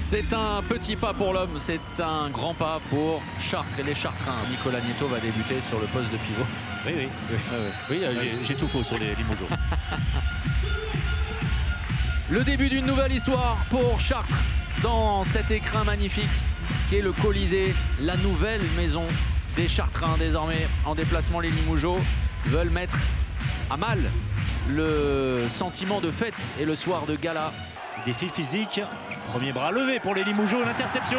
C'est un petit pas pour l'homme, c'est un grand pas pour Chartres et les Chartrains. Nicolas Nieto va débuter sur le poste de pivot. Oui, j'ai tout faux sur les Limoges. Le début d'une nouvelle histoire pour Chartres dans cet écrin magnifique qui est le Colisée, la nouvelle maison des Chartrains. Désormais en déplacement, les Limougeaux veulent mettre à mal le sentiment de fête et le soir de gala. Défi physique, premier bras levé pour les Limougeaux, l'interception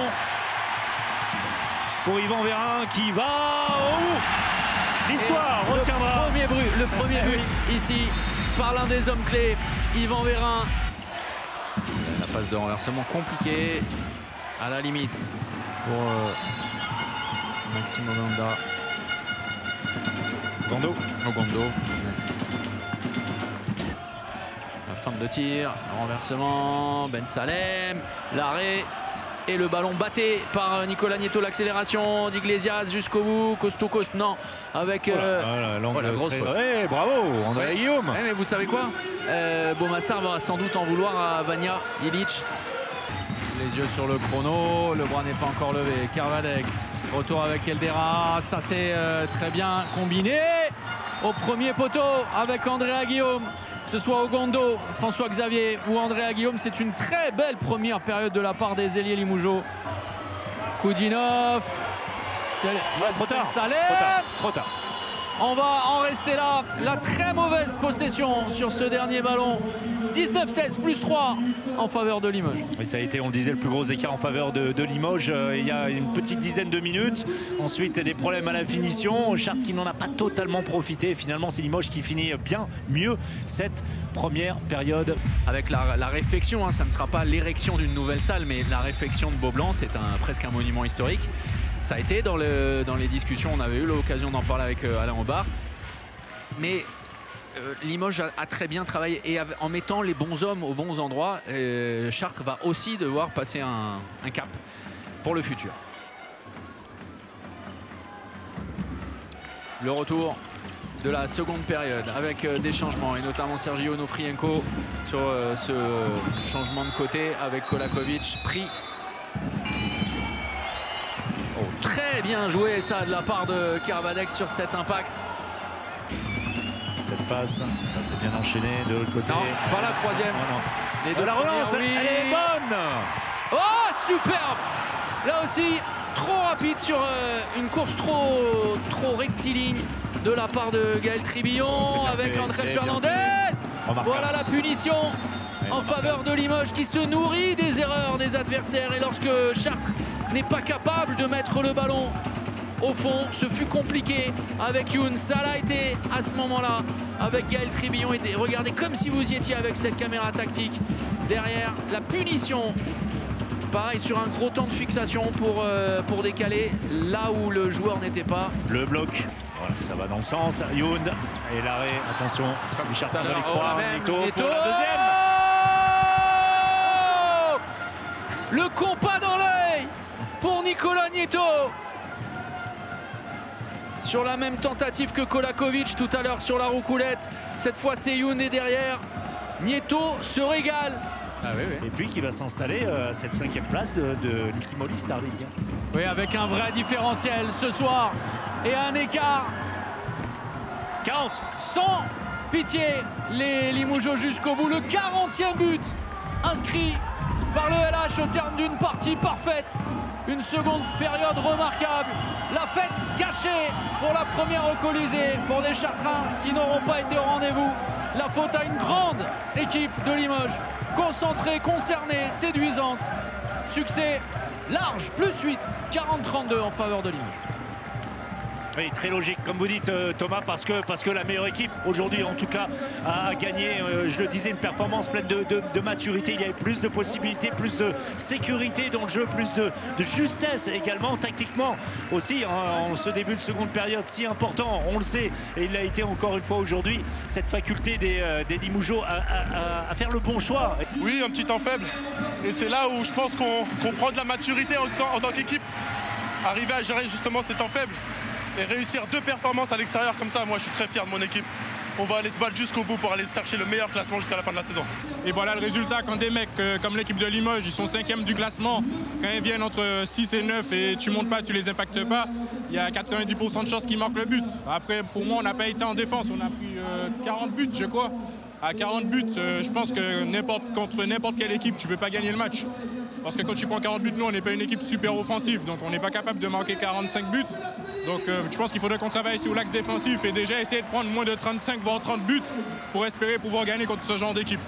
pour Yvan Vérin qui va au bout. L'histoire retiendra. Le premier but ici par l'un des hommes clés, Yvan Vérin. La passe de renversement compliquée à la limite pour Maxime Oganda. Ogando. La fin de tir, renversement, Ben Salem, l'arrêt et le ballon batté par Nicolas Nieto, l'accélération d'Iglesias jusqu'au bout, costaud, non, avec la grosse faute. Bravo, André Guillaume. Mais vous savez quoi, Beaumastar va sans doute en vouloir à Vania Ilic. Les yeux sur le chrono, le bras n'est pas encore levé. Carvadec, retour avec Eldera, ça c'est très bien combiné au premier poteau avec Andrea Guillaume. Que ce soit Ogando, François Xavier ou Andrea Guillaume, c'est une très belle première période de la part des ailiers Limougeaux. Koudinov, Trop tard. On va en rester là. La très mauvaise possession sur ce dernier ballon. 19-16 plus 3 en faveur de Limoges. Et ça a été, on le disait, le plus gros écart en faveur de Limoges il y a une petite dizaine de minutes. Ensuite, des problèmes à la finition. Chartres qui n'en a pas totalement profité. Finalement, c'est Limoges qui finit bien mieux cette première période. Avec la réfection, hein, ça ne sera pas l'érection d'une nouvelle salle, mais la réfection de Beaublanc, c'est presque un monument historique. Ça a été dans les discussions, on avait eu l'occasion d'en parler avec Alain Aubard. Mais Limoges a très bien travaillé et en mettant les bons hommes aux bons endroits, Chartres va aussi devoir passer un cap pour le futur. Le retour de la seconde période avec des changements et notamment Sergio Onofrienko sur ce changement de côté avec Kolakovic pris. Oh, très bien joué ça de la part de Carvadec sur cet impact. Cette passe, ça s'est bien enchaîné de l'autre côté. Non, pas la troisième. Les deux la relance, oui. Elle est bonne. Oh, superbe. Là aussi, trop rapide sur une course trop rectiligne de la part de Gaël Tribillon avec André Fernandez. Voilà la punition en faveur de Limoges qui se nourrit des erreurs des adversaires. Et lorsque Chartres n'est pas capable de mettre le ballon au fond, ce fut compliqué avec Youn. Ça l'a été à ce moment-là avec Gaël Tribillon. Et regardez comme si vous y étiez avec cette caméra tactique. Derrière, la punition. Pareil sur un gros temps de fixation pour décaler là où le joueur n'était pas. Le bloc, voilà, ça va dans le sens. Youn et l'arrêt, attention, si Chartres va les croire. Nieto pour la deuxième. Le compas dans l'œil pour Nicolas Nieto. Sur la même tentative que Kolakovic tout à l'heure sur la roucoulette. Cette fois, c'est Youn et derrière. Nieto se régale. Ah oui. Et puis qui va s'installer à cette 5e place de l'Ikimoli Star League. Oui, avec un vrai différentiel ce soir et un écart 40. Sans pitié, les Limougeaux jusqu'au bout. Le 40e but inscrit par le LH au terme d'une partie parfaite. Une seconde période remarquable. La fête gâchée pour la première au Colisée pour des Chartrains qui n'auront pas été au rendez-vous. La faute à une grande équipe de Limoges. Concentrée, concernée, séduisante. Succès large, plus 8, 40-32 en faveur de Limoges. Oui, très logique, comme vous dites Thomas, parce que la meilleure équipe aujourd'hui en tout cas a gagné, je le disais, une performance pleine de maturité. Il y avait plus de possibilités, plus de sécurité dans le jeu, plus de justesse également, tactiquement aussi, en ce début de seconde période si important, on le sait, et il a été encore une fois aujourd'hui, cette faculté des Limougeaux à faire le bon choix. Oui, un petit temps faible, et c'est là où je pense qu'on prend de la maturité en tant qu'équipe, arriver à gérer justement ces temps faibles. Et réussir 2 performances à l'extérieur comme ça, moi je suis très fier de mon équipe. on va aller se battre jusqu'au bout pour aller chercher le meilleur classement jusqu'à la fin de la saison. Et voilà le résultat quand des mecs comme l'équipe de Limoges, ils sont 5e du classement, quand ils viennent entre 6 et 9 et tu montes pas, tu les impactes pas, il y a 90% de chances qu'ils marquent le but. Après, pour moi, on n'a pas été en défense, on a pris 40 buts, je crois. À 40 buts, je pense que contre n'importe quelle équipe, tu ne peux pas gagner le match. Parce que quand tu prends 40 buts, nous, on n'est pas une équipe super offensive, donc on n'est pas capable de marquer 45 buts. Donc je pense qu'il faudrait qu'on travaille sur l'axe défensif et déjà essayer de prendre moins de 35 voire 30 buts pour espérer pouvoir gagner contre ce genre d'équipe.